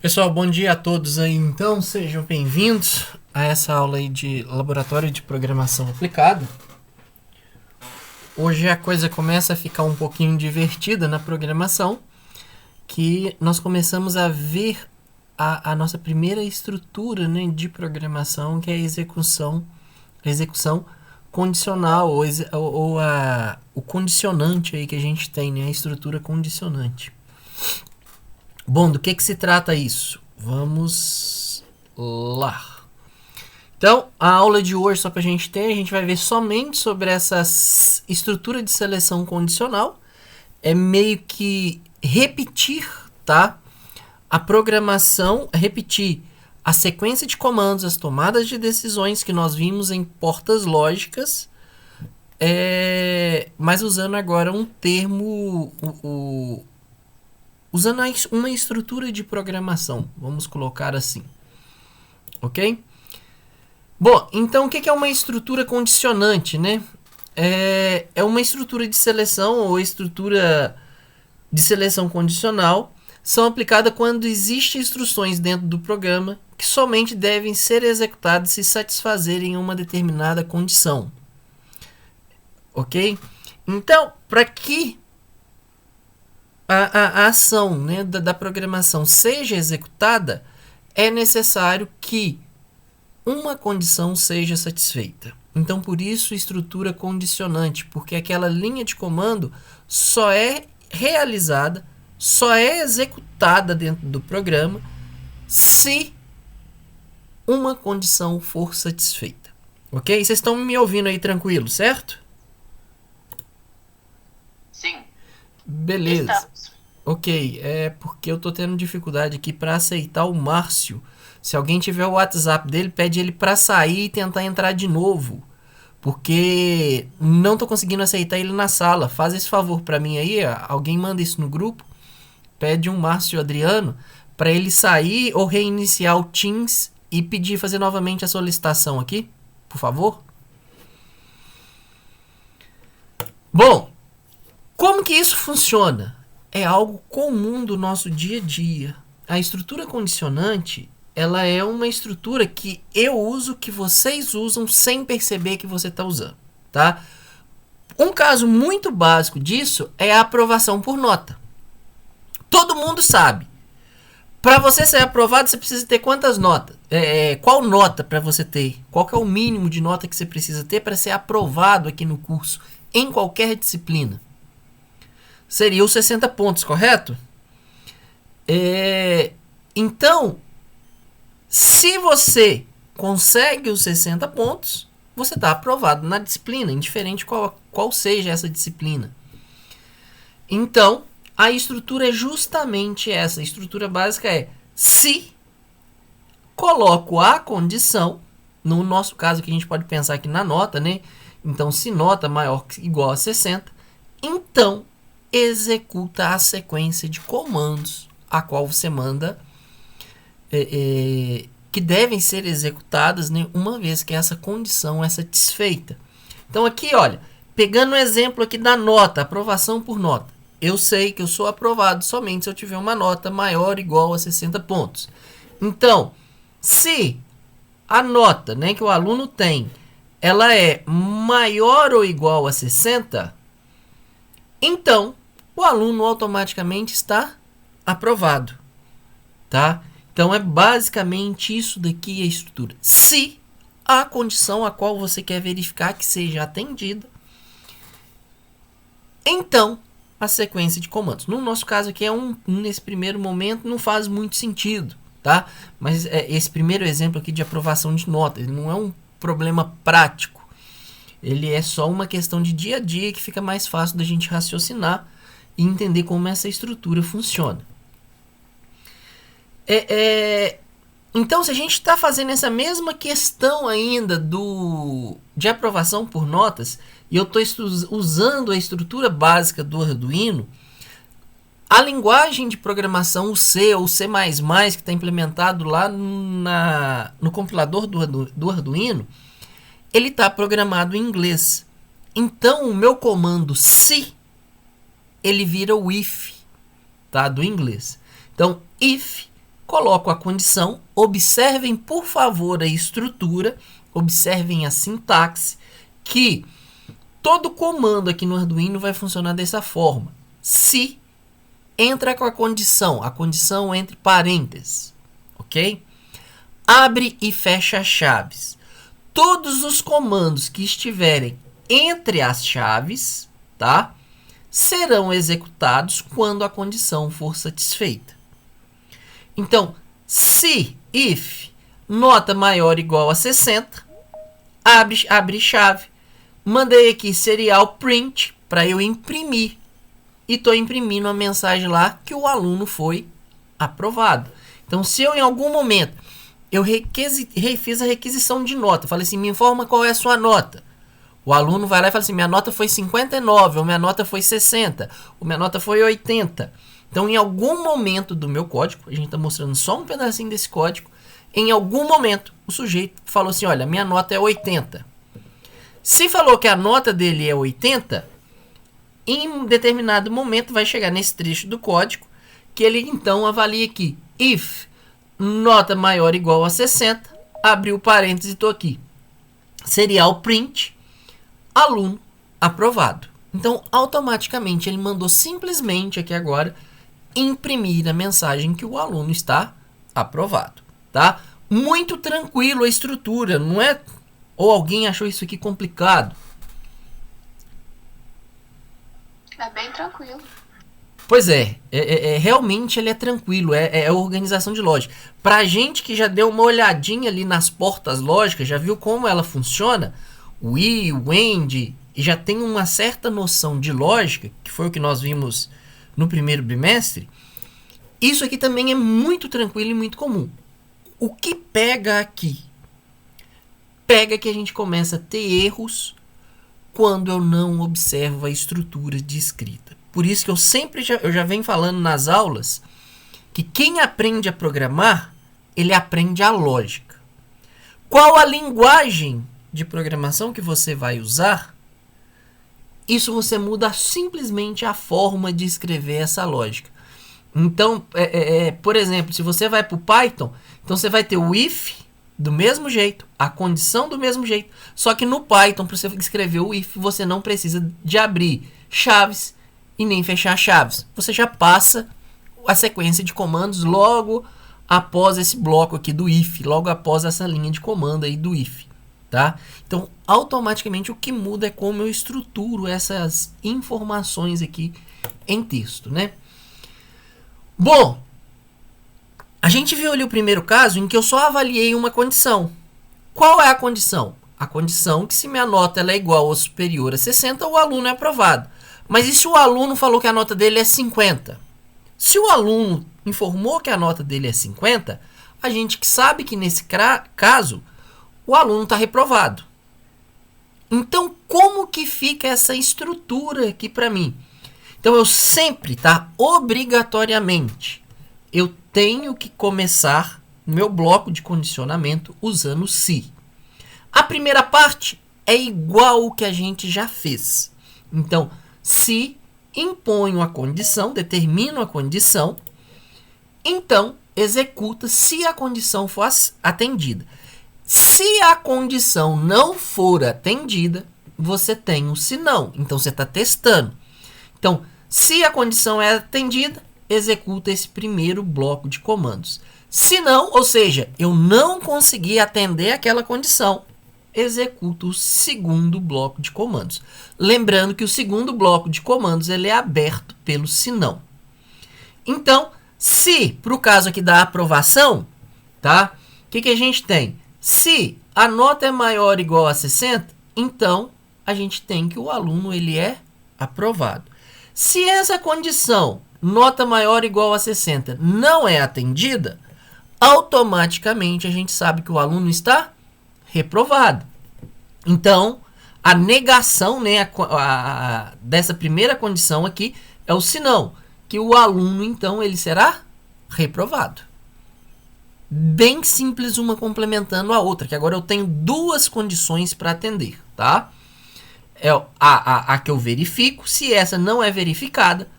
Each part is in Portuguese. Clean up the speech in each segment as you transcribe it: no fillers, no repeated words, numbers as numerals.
Pessoal, bom dia a todos aí. Então, sejam bem-vindos a essa aula aí de Laboratório de Programação Aplicada. Hoje a coisa começa a ficar um pouquinho divertida na programação, que nós começamos a ver a nossa primeira estrutura, né, de programação, que é a execução condicional, o condicionante aí que a gente tem, né, a estrutura condicionante. Bom, do que se trata isso? Vamos lá. Então, a aula de hoje, só para a gente vai ver somente sobre essa estrutura de seleção condicional. É meio que repetir, tá? A programação, repetir a sequência de comandos, as tomadas de decisões que nós vimos em portas lógicas, mas usando agora um termo, usando uma estrutura de programação, vamos colocar assim, ok? Bom, então o que é uma estrutura condicionante, né? É uma estrutura de seleção ou estrutura de seleção condicional, são aplicadas quando existem instruções dentro do programa que somente devem ser executadas se satisfazerem uma determinada condição, ok? Então, para que a ação, né, da programação seja executada, é necessário que uma condição seja satisfeita. Então, por isso, estrutura condicionante, porque aquela linha de comando só é realizada, só é executada dentro do programa se uma condição for satisfeita. Ok? Vocês estão me ouvindo aí tranquilo, certo? Sim. Beleza. Estamos. Ok, é porque eu tô tendo dificuldade aqui para aceitar o Márcio. Se alguém tiver o WhatsApp dele, pede ele para sair e tentar entrar de novo. Porque não tô conseguindo aceitar ele na sala. Faz esse favor para mim aí, alguém manda isso no grupo. Pede um Márcio Adriano para ele sair ou reiniciar o Teams e pedir fazer novamente a solicitação aqui, por favor. Bom, como que isso funciona? É algo comum do nosso dia a dia. A estrutura condicionante, ela é uma estrutura que eu uso, que vocês usam sem perceber que você está usando, tá? Um caso muito básico disso é a aprovação por nota. Todo mundo sabe. Para você ser aprovado, você precisa ter quantas notas? Qual nota para você ter? Qual que é o mínimo de nota que você precisa ter para ser aprovado aqui no curso, em qualquer disciplina? Seria os 60 pontos, correto? Então, se você consegue os 60 pontos, você está aprovado na disciplina, indiferente qual seja essa disciplina. Então, a estrutura é justamente essa. A estrutura básica é: se coloco a condição, no nosso caso que a gente pode pensar aqui na nota, né? Então, se nota maior que igual a 60, então executa a sequência de comandos a qual você manda, que devem ser executadas, né, uma vez que essa condição é satisfeita. Então aqui, olha, pegando o exemplo aqui da nota, aprovação por nota. Eu sei que eu sou aprovado somente se eu tiver uma nota maior ou igual a 60 pontos. Então, se a nota, né, que o aluno tem, ela é maior ou igual a 60, então o aluno automaticamente está aprovado, tá? Então é basicamente isso daqui a estrutura. Se a condição a qual você quer verificar que seja atendida, então a sequência de comandos. No nosso caso aqui nesse primeiro momento não faz muito sentido, tá? Mas esse primeiro exemplo aqui de aprovação de nota, ele não é um problema prático. Ele é só uma questão de dia a dia que fica mais fácil da gente raciocinar e entender como essa estrutura funciona. Então, se a gente está fazendo essa mesma questão ainda de aprovação por notas, e eu estou usando a estrutura básica do Arduino, a linguagem de programação, o C ou C++, que está implementado lá no compilador do Arduino, ele está programado em inglês. Então, o meu comando se, ele vira o if, tá? Do inglês. Então, if coloco a condição, observem por favor a estrutura, observem a sintaxe, que todo comando aqui no Arduino vai funcionar dessa forma. Se entra com a condição entre parênteses, ok? Abre e fecha chaves. Todos os comandos que estiverem entre as chaves, tá, serão executados quando a condição for satisfeita. Então, se if nota maior ou igual a 60, abre chave. Mandei aqui serial print para eu imprimir. E estou imprimindo a mensagem lá que o aluno foi aprovado. Então, se eu em algum momento eu fiz a requisição de nota, falei assim, me informa qual é a sua nota. O aluno vai lá e fala assim, minha nota foi 59, ou minha nota foi 60, ou minha nota foi 80. Então, em algum momento do meu código, a gente está mostrando só um pedacinho desse código, em algum momento o sujeito falou assim, olha, minha nota é 80. Se falou que a nota dele é 80, em um determinado momento vai chegar nesse trecho do código, que ele então avalia aqui, if nota maior ou igual a 60, abriu parênteses e estou aqui, serial print, aluno aprovado. Então, automaticamente, ele mandou simplesmente aqui agora imprimir a mensagem que o aluno está aprovado, tá? Muito tranquilo a estrutura, não é? Ou alguém achou isso aqui complicado? É bem tranquilo. Pois realmente ele é tranquilo, é organização de lógica. Pra gente que já deu uma olhadinha ali nas portas lógicas, já viu como ela funciona, o i, o end, e já tem uma certa noção de lógica, que foi o que nós vimos no primeiro bimestre, isso aqui também é muito tranquilo e muito comum. O que pega aqui? Pega que a gente começa a ter erros quando eu não observo a estrutura de escrita. Por isso que eu já venho falando nas aulas que quem aprende a programar, ele aprende a lógica. Qual a linguagem de programação que você vai usar? Isso você muda simplesmente a forma de escrever essa lógica. Então, por exemplo, se você vai para o Python, então você vai ter o if do mesmo jeito, a condição do mesmo jeito, só que no Python, para você escrever o if, você não precisa de abrir chaves e nem fechar chaves. Você já passa a sequência de comandos logo após esse bloco aqui do if, logo após essa linha de comando aí do if, tá? Então, automaticamente o que muda é como eu estruturo essas informações aqui em texto, né? Bom, a gente viu ali o primeiro caso em que eu só avaliei uma condição. Qual é a condição? A condição que se minha nota ela é igual ou superior a 60, o aluno é aprovado. Mas e se o aluno falou que a nota dele é 50? Se o aluno informou que a nota dele é 50, a gente sabe que nesse caso o aluno está reprovado. Então, como que fica essa estrutura aqui para mim? Então, eu sempre, tá? Obrigatoriamente, eu tenho que começar meu bloco de condicionamento usando se. A primeira parte é igual o que a gente já fez. Então, se imponho a condição, determino a condição, então executa se a condição for atendida. Se a condição não for atendida, você tem um se não. Então, você está testando. Então, se a condição é atendida, executa esse primeiro bloco de comandos. Se não, ou seja, eu não consegui atender aquela condição, executa o segundo bloco de comandos. Lembrando que o segundo bloco de comandos ele é aberto pelo se não. Então, se, para o caso aqui da aprovação, tá? O que a gente tem? Se a nota é maior ou igual a 60, então a gente tem que o aluno ele é aprovado. Se essa condição, nota maior ou igual a 60, não é atendida, automaticamente a gente sabe que o aluno está reprovado. Então, a negação, né, dessa primeira condição aqui é o senão, que o aluno, então, ele será reprovado. Bem simples uma complementando a outra, que agora eu tenho duas condições para atender, tá? É a que eu verifico, se essa não é verificada,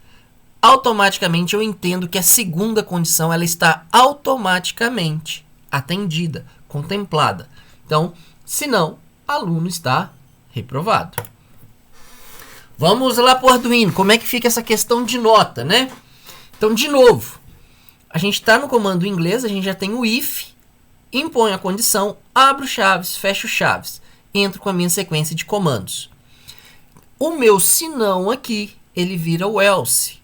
automaticamente eu entendo que a segunda condição ela está automaticamente atendida, contemplada. Então, se não, aluno está reprovado. Vamos lá para o Arduino. Como é que fica essa questão de nota, né? Então, de novo, a gente está no comando em inglês, a gente já tem o if, impõe a condição, abro chaves, fecho chaves. Entro com a minha sequência de comandos. O meu senão aqui, ele vira o else.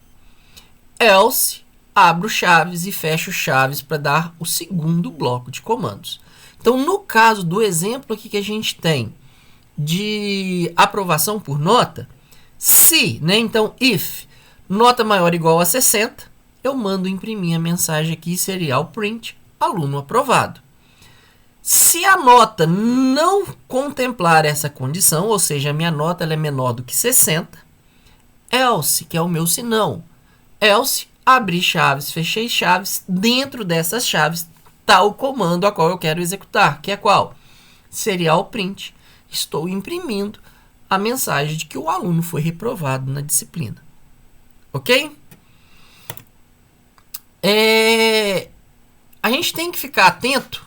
Else, abro chaves e fecho chaves para dar o segundo bloco de comandos. Então, no caso do exemplo aqui que a gente tem de aprovação por nota, se, né? Então, if nota maior ou igual a 60, eu mando imprimir a mensagem aqui, serial print, aluno aprovado. Se a nota não contemplar essa condição, ou seja, a minha nota ela é menor do que 60, else, que é o meu senão. Else, abri chaves, fechei chaves, dentro dessas chaves está o comando a qual eu quero executar, que é qual? Serial print. Estou imprimindo a mensagem de que o aluno foi reprovado na disciplina. Ok? A gente tem que ficar atento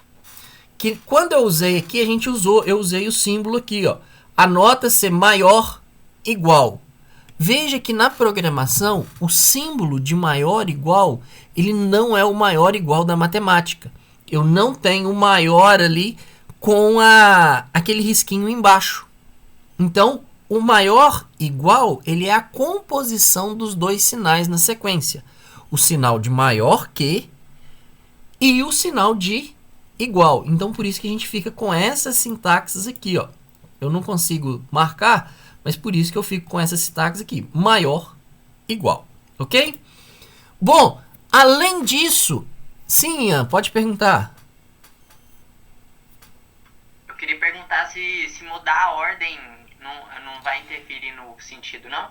que quando eu usei aqui, eu usei o símbolo aqui, ó, a nota ser maior igual. Veja que na programação, o símbolo de maior igual, ele não é o maior igual da matemática. Eu não tenho o maior ali com aquele risquinho embaixo. Então, o maior igual, ele é a composição dos dois sinais na sequência. O sinal de maior que e o sinal de igual. Então, por isso que a gente fica com essas sintaxes aqui, ó. Eu não consigo marcar, mas por isso que eu fico com essas sintaxes aqui. Maior, igual. Ok? Bom, além disso... Sim, Ian, pode perguntar. Eu queria perguntar se mudar a ordem não vai interferir no sentido, não?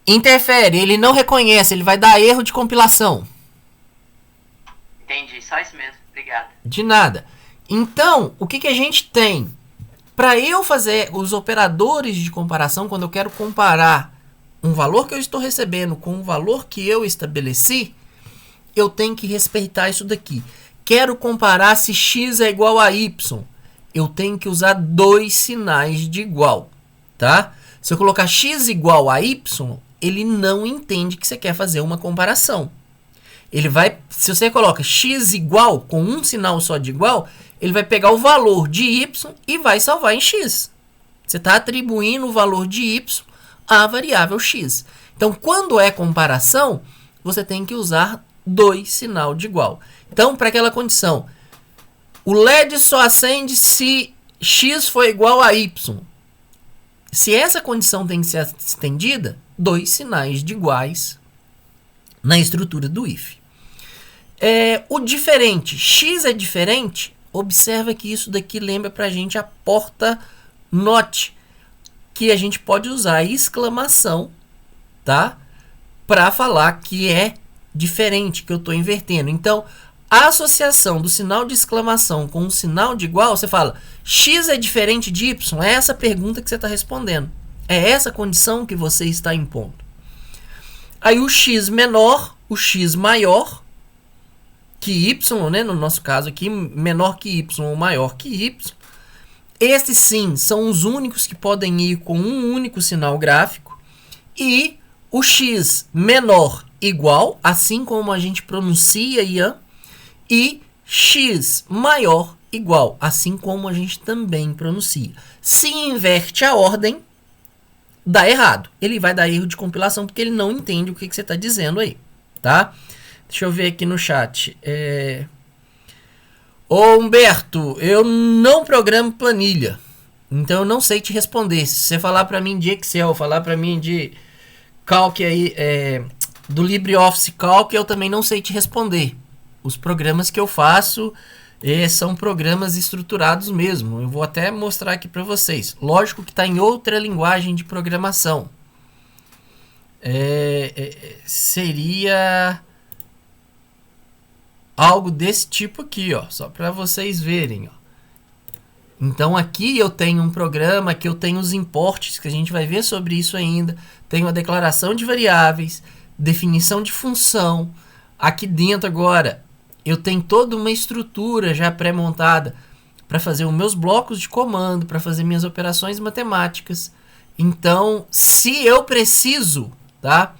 Interfere, ele não reconhece, ele vai dar erro de compilação. Entendi, só isso mesmo. Obrigado. De nada. Então, o que a gente tem? Para eu fazer os operadores de comparação, quando eu quero comparar um valor que eu estou recebendo com um valor que eu estabeleci, eu tenho que respeitar isso daqui. Quero comparar se x é igual a y. Eu tenho que usar dois sinais de igual. Tá? Se eu colocar x igual a y, ele não entende que você quer fazer uma comparação. Ele vai, se você coloca x igual com um sinal só de igual, ele vai pegar o valor de y e vai salvar em x. Você está atribuindo o valor de y à variável x. Então, quando é comparação, você tem que usar dois sinal de igual. Então, para aquela condição, o LED só acende se x for igual a y. Se essa condição tem que ser estendida, dois sinais de iguais na estrutura do if. O diferente, x é diferente, observa que isso daqui lembra para a gente a porta not, que a gente pode usar a exclamação, tá? Para falar que é diferente, que eu estou invertendo. Então, a associação do sinal de exclamação com o sinal de igual, você fala, x é diferente de y? É essa pergunta que você está respondendo. É essa condição que você está impondo. Aí o x menor, o x maior que y, né? No nosso caso aqui, menor que y ou maior que y. Esses sim são os únicos que podem ir com um único sinal gráfico. E o x menor igual, assim como a gente pronuncia Ian, e x maior igual, assim como a gente também pronuncia. Se inverte a ordem, dá errado. Ele vai dar erro de compilação porque ele não entende o que você está dizendo aí, tá? Deixa eu ver aqui no chat. Ô Humberto, eu não programo planilha, então eu não sei te responder. Se você falar para mim de Excel, falar para mim de Calc aí, do LibreOffice Calc, eu também não sei te responder. Os programas que eu faço são programas estruturados mesmo. Eu vou até mostrar aqui para vocês. Lógico que está em outra linguagem de programação. Seria algo desse tipo aqui, ó, só para vocês verem, ó. Então aqui eu tenho um programa, aqui eu tenho os importes, que a gente vai ver sobre isso ainda. Tenho a declaração de variáveis, definição de função. Aqui dentro agora eu tenho toda uma estrutura já pré-montada para fazer os meus blocos de comando, para fazer minhas operações matemáticas. Então, se eu preciso, tá,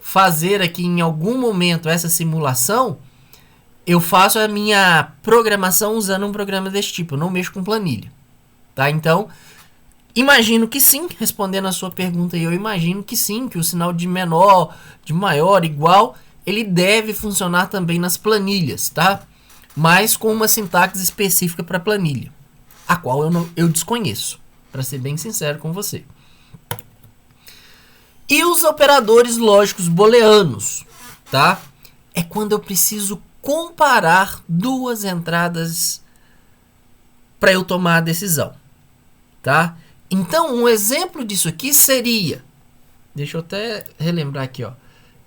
fazer aqui em algum momento essa simulação, eu faço a minha programação usando um programa desse tipo. Eu não mexo com planilha, tá? Então, imagino que sim, respondendo a sua pergunta, eu imagino que sim, que o sinal de menor, de maior, igual, ele deve funcionar também nas planilhas, tá? Mas com uma sintaxe específica para planilha, a qual eu desconheço, para ser bem sincero com você. E os operadores lógicos booleanos, tá? É quando eu preciso comparar duas entradas para eu tomar a decisão, tá? Então, um exemplo disso aqui seria, deixa eu até relembrar aqui, ó.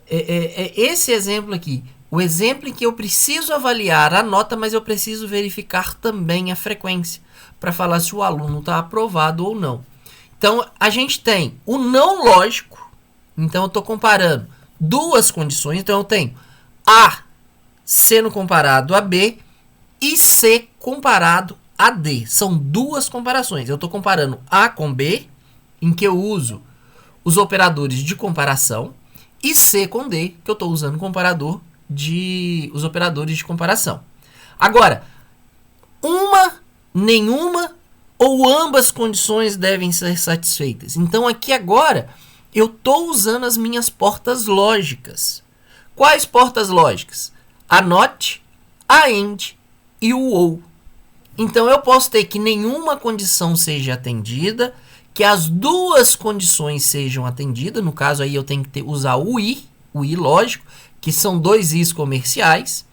Esse exemplo aqui, o exemplo em que eu preciso avaliar a nota, mas eu preciso verificar também a frequência para falar se o aluno está aprovado ou não. Então, a gente tem o não lógico. Então, eu estou comparando duas condições. Então, eu tenho A sendo comparado a B e C comparado a D. São duas comparações. Eu estou comparando A com B, em que eu uso os operadores de comparação, e C com D, que eu estou usando os operadores de comparação. Agora, nenhuma ou ambas condições devem ser satisfeitas. Então, aqui agora, eu estou usando as minhas portas lógicas. Quais portas lógicas? A NOT, a AND e o OR. Então, eu posso ter que nenhuma condição seja atendida, que as duas condições sejam atendidas. No caso, aí eu tenho que usar o I lógico, que são dois Is comerciais,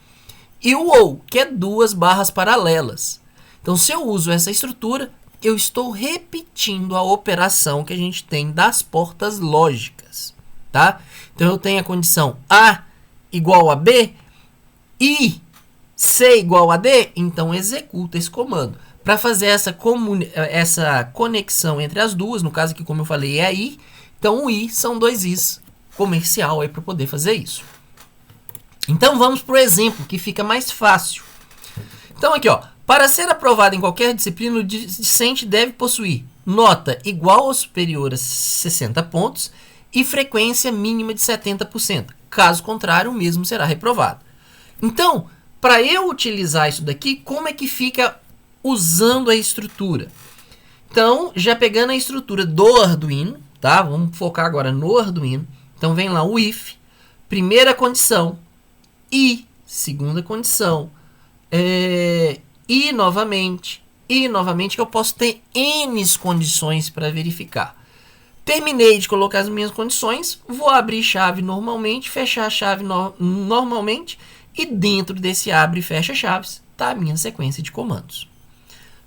e o OR, que é duas barras paralelas. Então, se eu uso essa estrutura, eu estou repetindo a operação que a gente tem das portas lógicas, tá? Então, eu tenho a condição A igual a B e C igual a D, então executa esse comando. Para fazer essa conexão entre as duas, no caso aqui, como eu falei, é I, então o I são dois Is comercial aí para poder fazer isso. Então, vamos para o exemplo, que fica mais fácil. Então, aqui, ó. Para ser aprovado em qualquer disciplina, o discente deve possuir nota igual ou superior a 60 pontos e frequência mínima de 70%. Caso contrário, o mesmo será reprovado. Então, para eu utilizar isso daqui, como é que fica usando a estrutura? Então, já pegando a estrutura do Arduino, tá? Vamos focar agora no Arduino. Então, vem lá o if, primeira condição, e segunda condição, e novamente, que eu posso ter N condições para verificar. Terminei de colocar as minhas condições, vou abrir chave normalmente, fechar a chave normalmente, e dentro desse abre e fecha chaves está a minha sequência de comandos.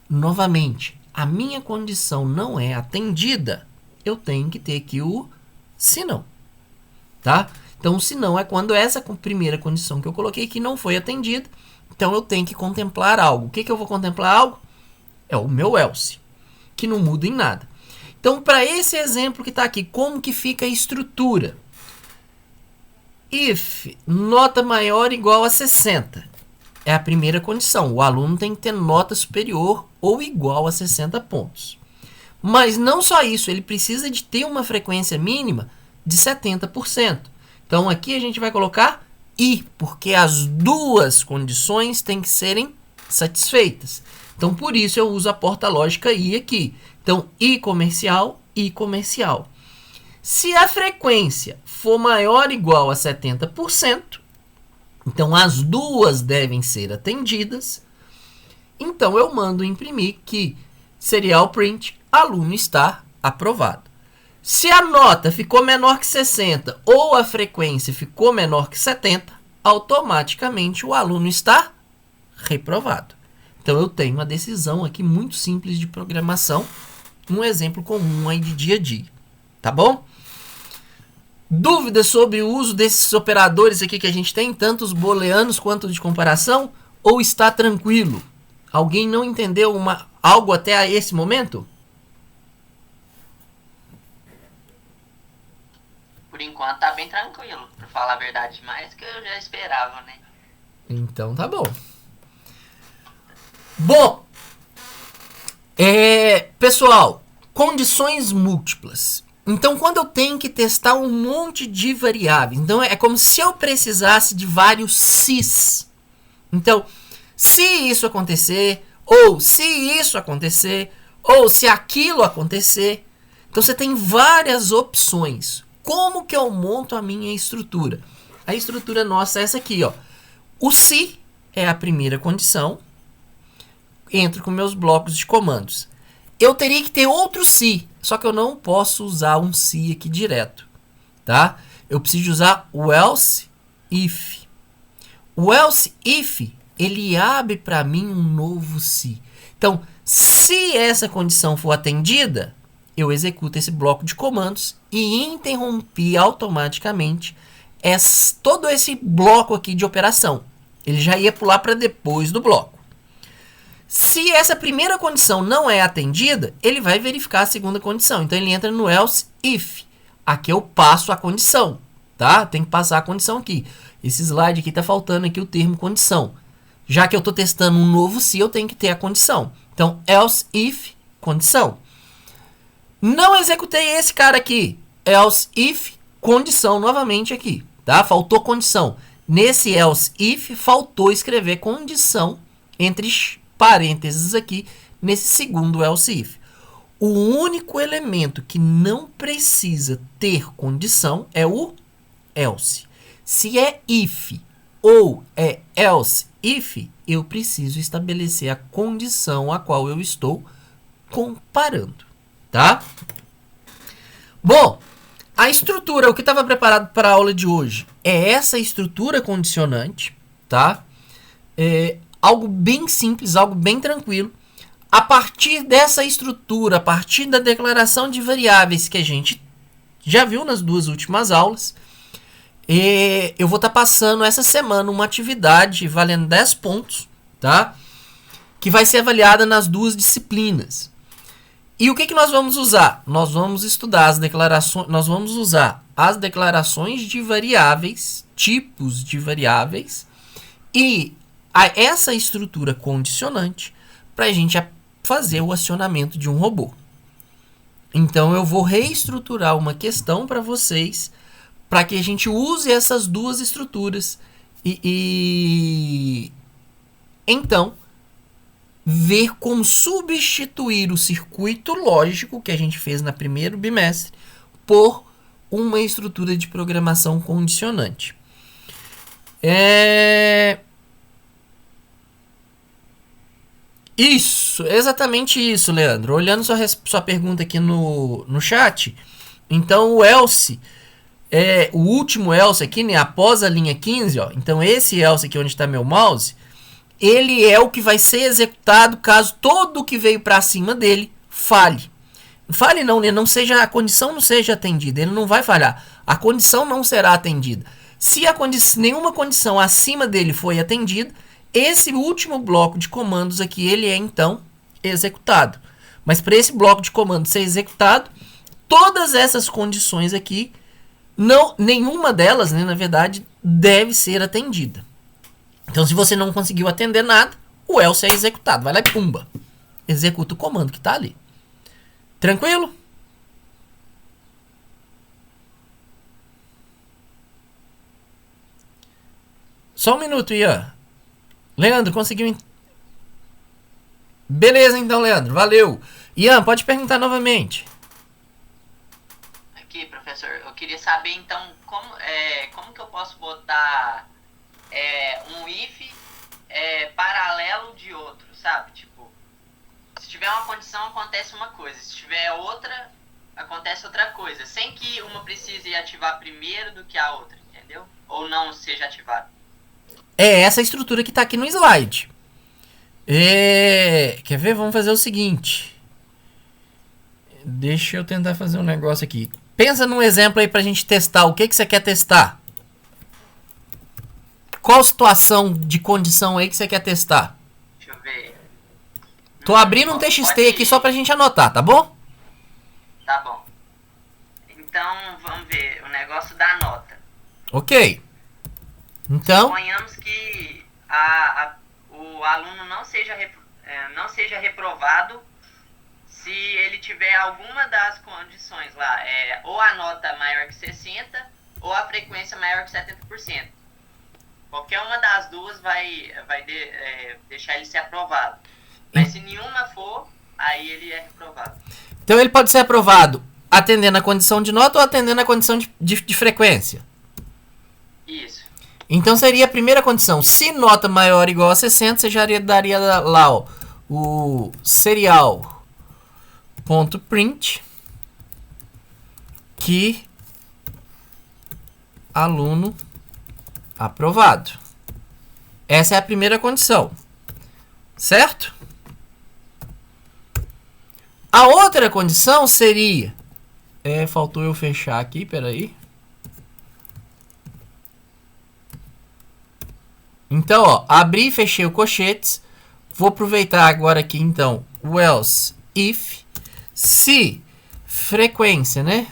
Novamente, a minha condição não é atendida, eu tenho que ter aqui o senão, tá? Então, o senão é quando essa primeira condição que eu coloquei aqui não foi atendida. Então, eu tenho que contemplar algo. O que eu vou contemplar algo? É o meu else, que não muda em nada. Então, para esse exemplo que está aqui, como que fica a estrutura? If nota maior ou igual a 60. É a primeira condição. O aluno tem que ter nota superior ou igual a 60 pontos. Mas não só isso, ele precisa de ter uma frequência mínima de 70%. Então, aqui a gente vai colocar I, porque as duas condições têm que serem satisfeitas. Então, por isso eu uso a porta lógica I aqui. Então, I comercial, I comercial. Se a frequência for maior ou igual a 70%, então as duas devem ser atendidas. Então, eu mando imprimir que serial print, aluno está aprovado. Se a nota ficou menor que 60 ou a frequência ficou menor que 70, automaticamente o aluno está reprovado. Então, eu tenho uma decisão aqui muito simples de programação, um exemplo comum aí de dia a dia, tá bom? Dúvidas sobre o uso desses operadores aqui que a gente tem, tanto os booleanos quanto de comparação, ou está tranquilo? Alguém não entendeu algo até esse momento? por enquanto tá bem tranquilo, pra falar a verdade, mais que eu já esperava, né? Então tá bom. Bom, pessoal, condições múltiplas. Então, quando eu tenho que testar um monte de variáveis, então é como se eu precisasse de vários se's. Então, se isso acontecer, ou se isso acontecer, ou se aquilo acontecer. Então, você tem várias opções. Como que eu monto a minha estrutura? A estrutura nossa é essa aqui, ó. O se é a primeira condição. Entro com meus blocos de comandos. Eu teria que ter outro se, só que eu não posso usar um se aqui direto, tá? Eu preciso usar o else if. O else if, ele abre para mim um novo se. Então, se essa condição for atendida, eu executo esse bloco de comandos e interrompi automaticamente todo esse bloco aqui de operação. Ele já ia pular para depois do bloco. Se essa primeira condição não é atendida, ele vai verificar a segunda condição. Então, ele entra no else if. Aqui eu passo a condição, tá? Tem que passar a condição aqui. Esse slide aqui está faltando aqui o termo condição. Já que eu estou testando um novo se, eu tenho que ter a condição. Então, else if, condição. Não executei esse cara aqui. Else if, condição novamente aqui, tá? Faltou condição. Nesse else if, faltou escrever condição entre parênteses aqui, nesse segundo else if. O único elemento que não precisa ter condição é o else. Se é if ou é else if, eu preciso estabelecer a condição a qual eu estou comparando, tá? Bom, a estrutura, o que estava preparado para a aula de hoje é essa estrutura condicionante, tá? Algo bem simples, algo bem tranquilo. A partir dessa estrutura, a partir da declaração de variáveis que a gente já viu nas duas últimas aulas, eu vou estar passando essa semana uma atividade valendo 10 pontos, tá? Que vai ser avaliada nas duas disciplinas. E o que nós vamos usar? Nós vamos estudar as declarações, nós vamos usar as declarações de variáveis, tipos de variáveis, e essa estrutura condicionante para a gente fazer o acionamento de um robô. Então, eu vou reestruturar uma questão para vocês, para que a gente use essas duas estruturas e então ver como substituir o circuito lógico que a gente fez no primeiro bimestre por uma estrutura de programação condicionante. Isso, exatamente isso, Leandro. Olhando sua pergunta aqui no chat, então o else, o último else aqui, né, após a linha 15, ó, então esse else aqui onde está meu mouse, ele é o que vai ser executado caso todo o que veio para cima dele falhe. Falhe não, né, a condição não seja atendida, ele não vai falhar. A condição não será atendida. Se nenhuma condição acima dele foi atendida, esse último bloco de comandos aqui, ele é então executado. Mas para esse bloco de comandos ser executado, todas essas condições aqui, nenhuma delas, né, na verdade, deve ser atendida. Então, se você não conseguiu atender nada, o else é executado. Vai lá e pumba. Executa o comando que está ali. Tranquilo? Só um minuto, Ian. Leandro, conseguiu? Beleza, então, Leandro. Valeu. Ian, pode perguntar novamente. Aqui, professor, eu queria saber, então, como que eu posso botar um if paralelo de outro, sabe? Tipo, se tiver uma condição, acontece uma coisa. Se tiver outra, acontece outra coisa. Sem que uma precise ativar primeiro do que a outra, entendeu? Ou não seja ativada. É essa estrutura que está aqui no slide. Quer ver? Vamos fazer o seguinte. Deixa eu tentar fazer um negócio aqui. Pensa num exemplo aí pra gente testar. O que você quer testar? Qual situação de condição aí que você quer testar? Deixa eu ver. Tô abrindo um TXT aqui só pra gente anotar, tá bom? Tá bom. então, vamos ver, o negócio da nota. Ok. Então, Suponhamos que o aluno não seja reprovado se ele tiver alguma das condições lá, ou a nota maior que 60 ou a frequência maior que 70%. Qualquer uma das duas vai deixar ele ser aprovado. Mas se nenhuma for, aí ele é reprovado. então ele pode ser aprovado atendendo a condição de nota ou atendendo a condição de frequência. Isso. Então seria a primeira condição. Se nota maior ou igual a 60, você já daria lá o serial.print que aluno aprovado. Essa é a primeira condição. Certo? A outra condição seria... faltou eu fechar aqui, peraí. Então, ó, abri e fechei o colchetes. Vou aproveitar agora aqui, então, o else if, se frequência, né,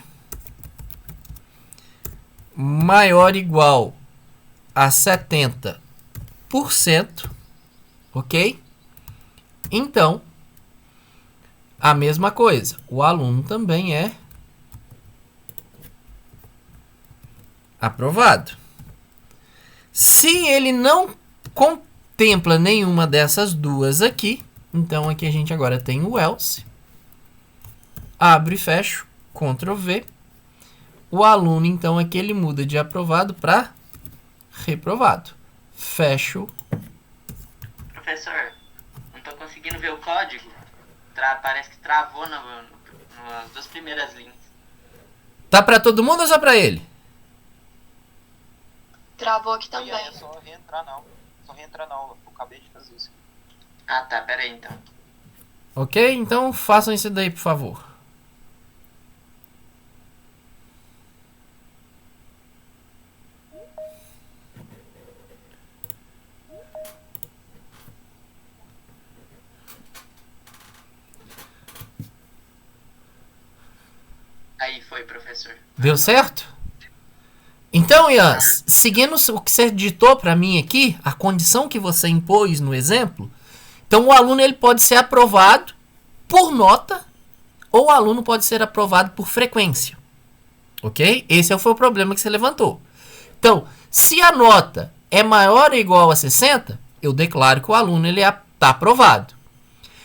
maior ou igual a 70%, ok? Então, a mesma coisa, o aluno também é aprovado. Se ele não contempla nenhuma dessas duas aqui, então aqui a gente agora tem o else. Abro e fecho, Ctrl V. O aluno, então, aqui ele muda de aprovado para reprovado. Fecho. Professor, não estou conseguindo ver o código. Parece que travou nas duas primeiras linhas. Tá para todo mundo ou só para ele? Travou aqui E aí também. é só reentrar não. Só reentrar não. Eu acabei de fazer isso. Ah, tá. Pera aí, então. Ok? Então façam isso daí, por favor. Aí foi, professor. Deu certo? Então, Ian, seguindo o que você ditou para mim aqui, a condição que você impôs no exemplo, então o aluno ele pode ser aprovado por nota ou o aluno pode ser aprovado por frequência. Ok? Esse foi o problema que você levantou. Então, se a nota é maior ou igual a 60, eu declaro que o aluno está aprovado.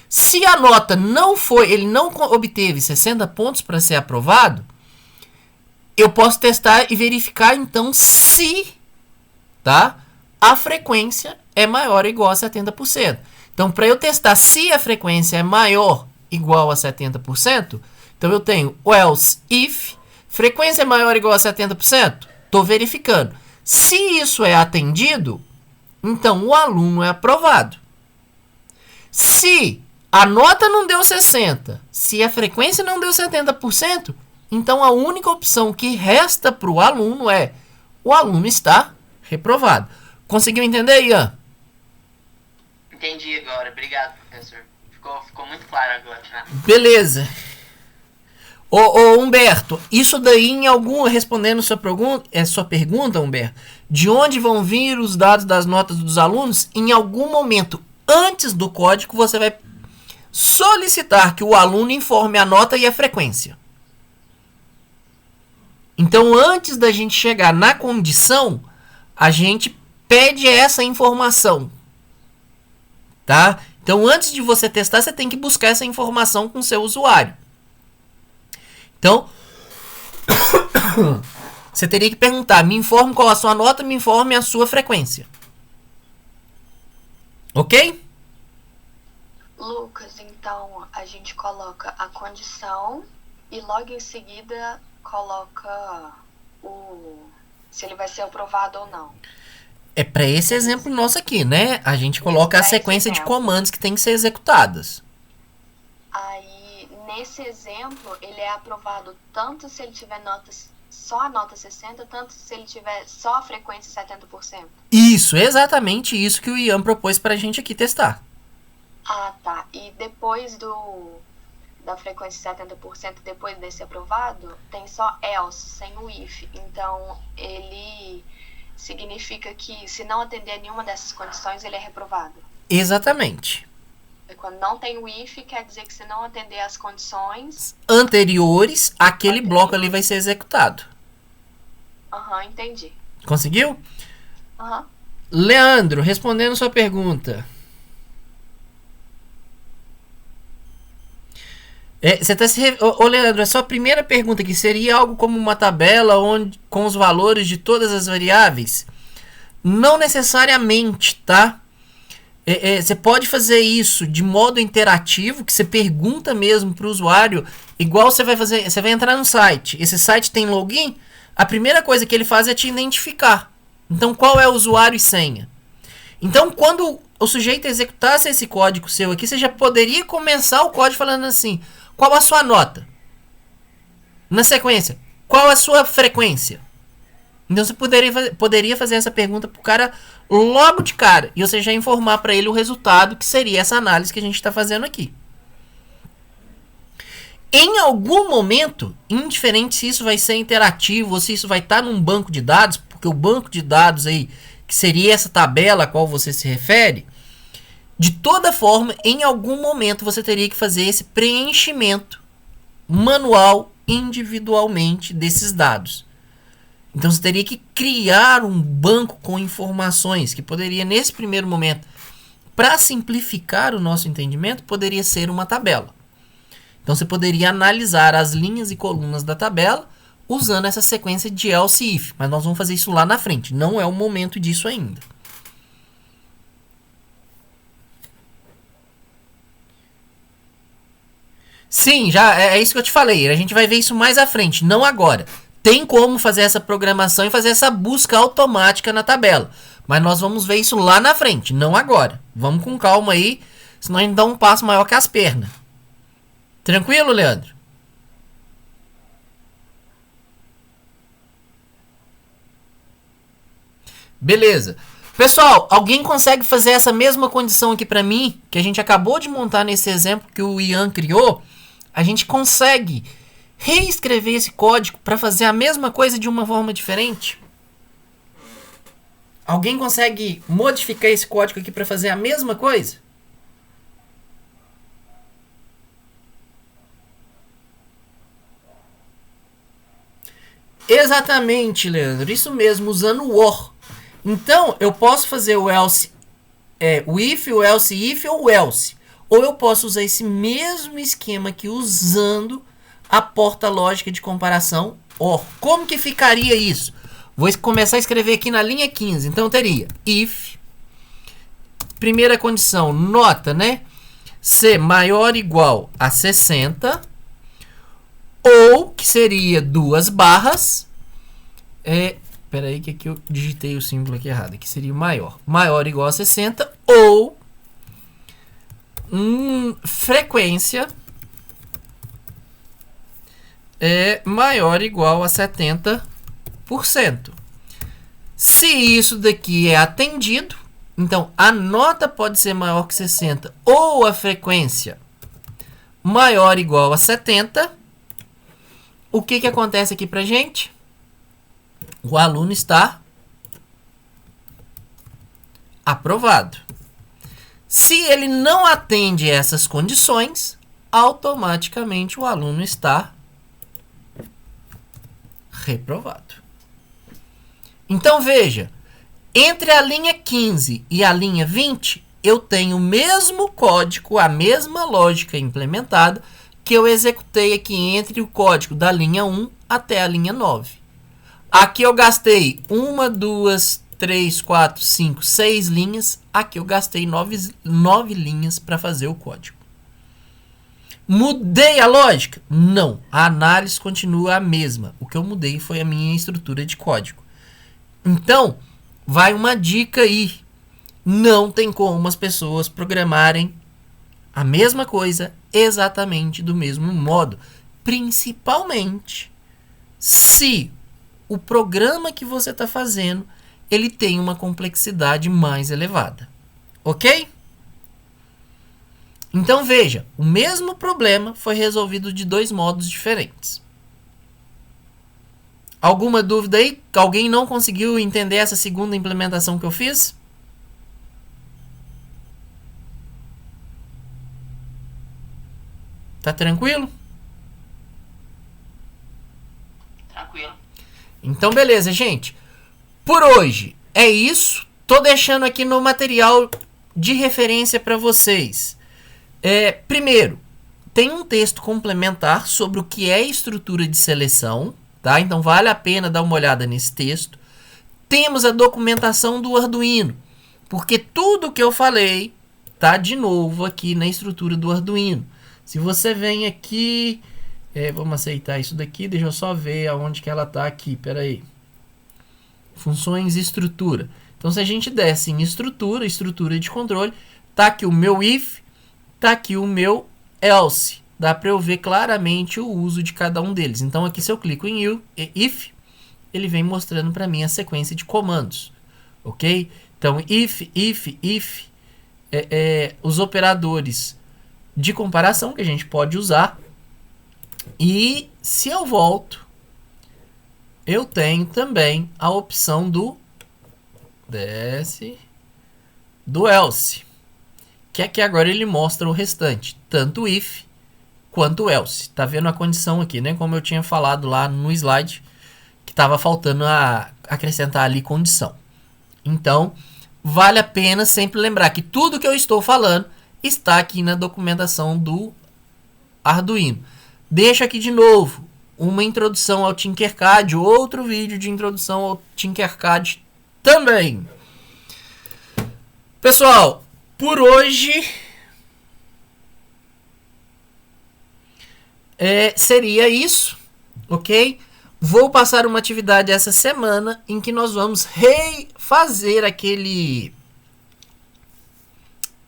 Se a nota não foi, ele não obteve 60 pontos para ser aprovado, eu posso testar e verificar, então, se a frequência é maior ou igual a 70%. Então, para eu testar se a frequência é maior ou igual a 70%, então eu tenho o else if, frequência é maior ou igual a 70%, estou verificando. Se isso é atendido, então o aluno é aprovado. Se a nota não deu 60%, se a frequência não deu 70%, então a única opção que resta para o aluno é o aluno está reprovado. Conseguiu entender, Ian? Entendi agora. Obrigado, professor. Ficou muito claro agora. Já. Beleza. Ô Humberto, isso daí respondendo sua pergunta, Humberto, de onde vão vir os dados das notas dos alunos? Em algum momento antes do código você vai solicitar que o aluno informe a nota e a frequência. Então, antes da gente chegar na condição, a gente pede essa informação. Tá? Então, antes de você testar, você tem que buscar essa informação com o seu usuário. Então, você teria que perguntar, me informe qual a sua nota, me informe a sua frequência. Ok? Lucas, então a gente coloca a condição e logo em seguida coloca se ele vai ser aprovado ou não. É para esse exemplo nosso aqui, né? A gente coloca a sequência de comandos que tem que ser executadas. Aí, nesse exemplo, ele é aprovado tanto se ele tiver só a nota 60%, tanto se ele tiver só a frequência 70%. Isso, exatamente isso que o Ian propôs para a gente aqui testar. Ah, tá. E depois da frequência 70% depois desse aprovado, tem só else, sem o if. Então, ele significa que se não atender a nenhuma dessas condições, ele é reprovado. Exatamente. E quando não tem o if, quer dizer que se não atender às condições anteriores, aquele bloco ali vai ser executado. Entendi. Conseguiu? Aham. Leandro, respondendo sua pergunta. Você tá Ô, Leandro, a sua primeira pergunta aqui seria algo como uma tabela onde, com os valores de todas as variáveis? Não necessariamente, tá? Você pode fazer isso de modo interativo, que você pergunta mesmo para o usuário, igual você vai fazer, você vai entrar no site. Esse site tem login, a primeira coisa que ele faz é te identificar. Então, qual é o usuário e senha? Então, quando o sujeito executasse esse código seu aqui, você já poderia começar o código falando assim: qual a sua nota? Na sequência, qual a sua frequência? Então, você poderia fazer essa pergunta para o cara logo de cara. E você já informar para ele o resultado, que seria essa análise que a gente está fazendo aqui. Em algum momento, indiferente se isso vai ser interativo ou se isso vai estar num banco de dados, porque o banco de dados aí, que seria essa tabela a qual você se refere, de toda forma, em algum momento você teria que fazer esse preenchimento manual individualmente desses dados. Então você teria que criar um banco com informações que poderia, nesse primeiro momento, para simplificar o nosso entendimento, poderia ser uma tabela. Então você poderia analisar as linhas e colunas da tabela usando essa sequência de else e if. Mas nós vamos fazer isso lá na frente. Não é o momento disso ainda. Sim, já é isso que eu te falei. A gente vai ver isso mais à frente, não agora. Tem como fazer essa programação e fazer essa busca automática na tabela. Mas nós vamos ver isso lá na frente, não agora. Vamos com calma aí, senão a gente dá um passo maior que as pernas. Tranquilo, Leandro? Beleza. Pessoal, alguém consegue fazer essa mesma condição aqui para mim, que a gente acabou de montar nesse exemplo que o Ian criou? A gente consegue reescrever esse código para fazer a mesma coisa de uma forma diferente? Alguém consegue modificar esse código aqui para fazer a mesma coisa? Exatamente, Leandro. Isso mesmo, usando o OR. Então, eu posso fazer o else, o if, o else if ou o else. Ou eu posso usar esse mesmo esquema aqui usando a porta lógica de comparação OR. Como que ficaria isso? Vou começar a escrever aqui na linha 15. Então, eu teria if, primeira condição, nota, né? C maior ou igual a 60, ou, que seria duas barras, espera aí que aqui eu digitei o símbolo aqui errado, que seria maior ou igual a 60, ou frequência maior ou igual a 70%. Se isso daqui é atendido, então a nota pode ser maior que 60 ou a frequência maior ou igual a 70. O que acontece aqui pra gente? O aluno está aprovado. Se ele não atende essas condições, automaticamente o aluno está reprovado. Então veja, entre a linha 15 e a linha 20, eu tenho o mesmo código, a mesma lógica implementada que eu executei aqui entre o código da linha 1 até a linha 9. Aqui eu gastei 1, 2, 3, 4, 5, 6 linhas. Aqui eu gastei 9 linhas para fazer o código. Mudei a lógica? Não. A análise continua a mesma. O que eu mudei foi a minha estrutura de código. Então, vai uma dica aí. Não tem como as pessoas programarem a mesma coisa exatamente do mesmo modo. Principalmente se o programa que você está fazendo ele tem uma complexidade mais elevada. Ok? Então veja, o mesmo problema foi resolvido de 2 modos diferentes. Alguma dúvida aí? Alguém não conseguiu entender essa segunda implementação que eu fiz? Tá tranquilo? Tranquilo. Então beleza, gente. Por hoje é isso. Tô deixando aqui no material de referência para vocês. Primeiro, tem um texto complementar sobre o que é estrutura de seleção, tá? Então vale a pena dar uma olhada nesse texto. Temos a documentação do Arduino, porque tudo que eu falei tá de novo aqui na estrutura do Arduino. Se você vem aqui, vamos aceitar isso daqui, deixa eu só ver aonde que ela tá aqui, peraí. Funções e estrutura. Então se a gente desce em estrutura de controle, tá aqui o meu if, tá aqui o meu else. Dá para eu ver claramente o uso de cada um deles. Então aqui se eu clico em if, ele vem mostrando para mim a sequência de comandos. Ok? Então if, os operadores de comparação que a gente pode usar. E se eu volto, eu tenho também a opção do else, que aqui agora ele mostra o restante, tanto if quanto else. Tá vendo a condição aqui, né? Como eu tinha falado lá no slide, que estava faltando acrescentar ali condição. Então, vale a pena sempre lembrar que tudo que eu estou falando está aqui na documentação do Arduino. Deixo aqui de novo uma introdução ao Tinkercad, outro vídeo de introdução ao Tinkercad também. Pessoal, por hoje seria isso, ok? Vou passar uma atividade essa semana em que nós vamos refazer aquele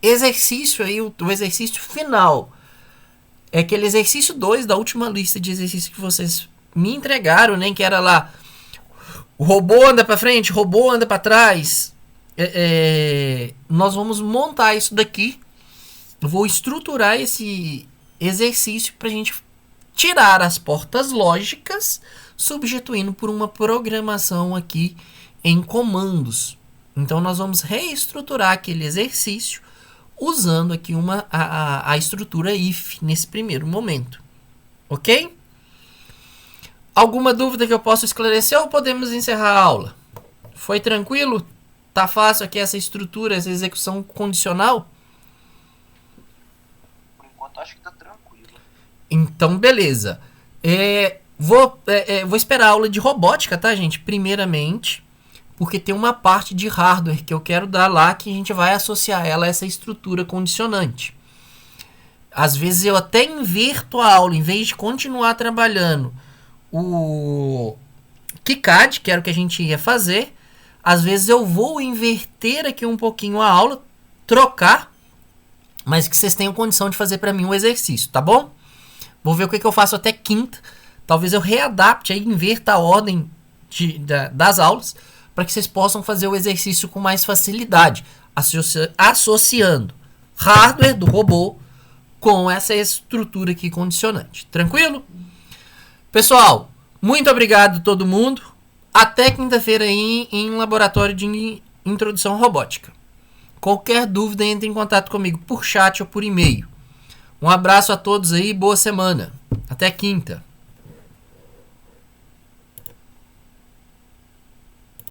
exercício aí, o exercício final. É aquele exercício 2 da última lista de exercícios que vocês me entregaram, né? Que era lá, o robô anda para frente, o robô anda para trás. Nós vamos montar isso daqui. Eu vou estruturar esse exercício para a gente tirar as portas lógicas, substituindo por uma programação aqui em comandos. Então nós vamos reestruturar aquele exercício usando aqui a estrutura if nesse primeiro momento. Ok? Alguma dúvida que eu possa esclarecer ou podemos encerrar a aula? Foi tranquilo? Tá fácil aqui essa estrutura, essa execução condicional? Por enquanto acho que tá tranquilo. Então, beleza. Vou esperar a aula de robótica, tá, gente? Primeiramente, porque tem uma parte de hardware que eu quero dar lá que a gente vai associar ela a essa estrutura condicionante. Às vezes eu até inverto a aula, em vez de continuar trabalhando o KiCad, que era o que a gente ia fazer, às vezes eu vou inverter aqui um pouquinho a aula, trocar, mas que vocês tenham condição de fazer para mim um exercício, tá bom? Vou ver o que eu faço até quinta. Talvez eu readapte, aí inverta a ordem das aulas, para que vocês possam fazer o exercício com mais facilidade, associando hardware do robô com essa estrutura aqui condicionante. Tranquilo? Pessoal, muito obrigado a todo mundo. Até quinta-feira aí em laboratório de introdução robótica. Qualquer dúvida, entre em contato comigo por chat ou por e-mail. Um abraço a todos aí, boa semana. Até quinta.